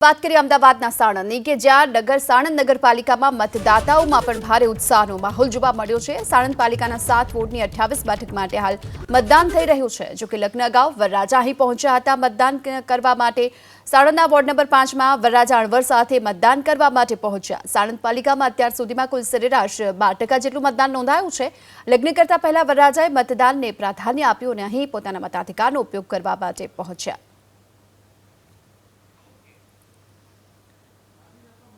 बात करिए अमदावादના સાણંદની કે જ્યાં નગર સાણંદ નગરપાલિકામાં મતદાતાઓમાં પણ ભારે ઉત્સાહનો માહોલ જોવા મળ્યો છે। સાણંદ પાલિકાના 7 વોર્ડની 28 બેઠક માટે હાલ મતદાન થઈ રહ્યું છે। જો કે લગ્ન અગાઉ વરરાજા અહીં પહોંચ્યા હતા મતદાન કરવા માટે। સાણંદના વોર્ડ નંબર 5માં વરરાજા અણવર સાથે મતદાન કરવા માટે પહોંચ્યા। સાણંદ પાલિકામાં અત્યાર સુધીમાં કુલ સરેરાશ 12% જેટલું મતદાન નોંધાયું છે। લગ્ન કરતા પહેલા વરરાજાએ મતદાનને પ્રાધાન્ય આપ્યું અને અહીં પોતાના મતાધિકારનો ઉપયોગ કરવા માટે પહોંચ્યા।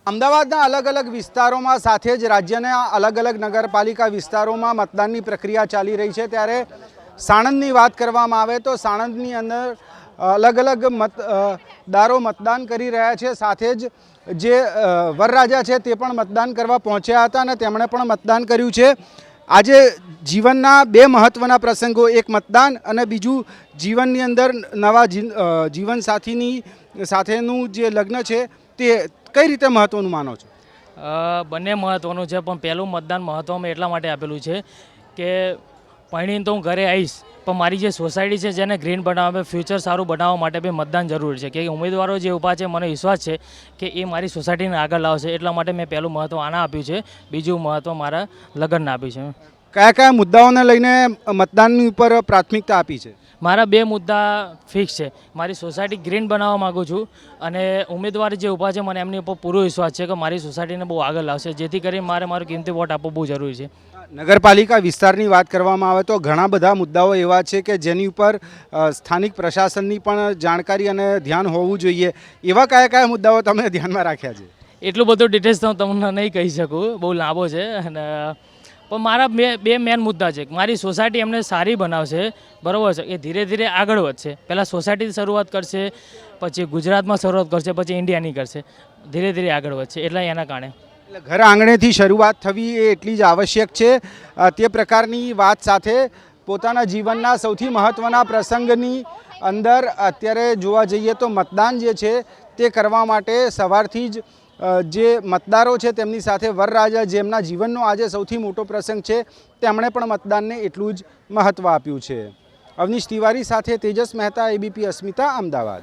અમદાવાદના અલગ અલગ વિસ્તારોમાં સાથે જ રાજ્યના અલગ અલગ નગરપાલિકા વિસ્તારોમાં મતદાનની પ્રક્રિયા ચાલી રહી છે। ત્યારે સાણંદની વાત કરવામાં આવે તો સાણંદની અંદર અલગ અલગ મતદારો મતદાન કરી રહ્યા છે। સાથે જ જે વરરાજા છે તે પણ મતદાન કરવા પહોંચ્યા હતા અને તેમણે પણ મતદાન કર્યું છે। આજે જીવનના બે મહત્વના પ્રસંગો, એક મતદાન અને બીજું જીવનની અંદર નવા જીવનસાથીની સાથેનું જે લગ્ન છે તે કઈ રીતે મહત્વનું માનો છો? બંને મહત્વનું છે, પણ પહેલું મતદાન મહત્વમાં એટલા માટે આપેલું છે કે પરણીને તો હું ઘરે આવીશ, પણ મારી જે સોસાયટી છે જેને ગ્રીન બનાવવા, ફ્યુચર સારું બનાવવા માટે બી મતદાન જરૂરી છે। કે ઉમેદવારો જે ઊભા છે મને વિશ્વાસ છે કે એ મારી સોસાયટીને આગળ લાવશે, એટલા માટે મેં પહેલું મહત્વ આના આપ્યું છે, બીજું મહત્વ મારા લગ્નને આપ્યું છે। કયા કયા મુદ્દાઓને લઈને મતદાનની ઉપર પ્રાથમિકતા આપી છે? મારા બે મુદ્દા ફિક્સ છે। મારી સોસાયટી ગ્રીન બનાવવા માગું છું અને ઉમેદવાર જે ઊભા છે મને એમની ઉપર પૂરો વિશ્વાસ છે કે મારી સોસાયટીને બહુ આગળ લાવશે, જેથી કરીને મારું કિંમતી વોટ આપવો બહુ જરૂરી છે। નગરપાલિકા વિસ્તારની વાત કરવામાં આવે તો ઘણા બધા મુદ્દાઓ એવા છે કે જેની ઉપર સ્થાનિક પ્રશાસનની પણ જાણકારી અને ધ્યાન હોવું જોઈએ। એવા કયા કયા મુદ્દાઓ તમે ધ્યાનમાં રાખ્યા છે? એટલું બધું ડિટેલ્સ તો તમને નહીં કહી શકું, બહુ લાંબો છે। અને પણ મારા બે મેન મુદ્દા છે। મારી સોસાયટી એમને સારી બનાવશે, બરાબર છે, એ ધીરે ધીરે આગળ વધશે। પહેલાં સોસાયટીથી શરૂઆત કરશે, પછી ગુજરાતમાં શરૂઆત કરશે, પછી ઇન્ડિયાની કરશે, ધીરે ધીરે આગળ વધશે, એટલે એના કારણે એટલે ઘર આંગણેથી શરૂઆત થવી એ એટલી જ આવશ્યક છે। તે પ્રકારની વાત સાથે પોતાના જીવનના સૌથી મહત્ત્વના પ્રસંગની અંદર અત્યારે જોવા જઈએ તો મતદાન જે છે તે કરવા માટે સવારથી જ જે મતદારો છે તેમની સાથે વરરાજા, જેમના જીવનનો આજે સૌથી મોટો પ્રસંગ છે, તેમણે પણ મતદાનને એટલું જ મહત્ત્વ આપ્યું છે। અવનીશ તિવારી સાથે તેજસ મહેતા, ABP અસ્મિતા, અમદાવાદ।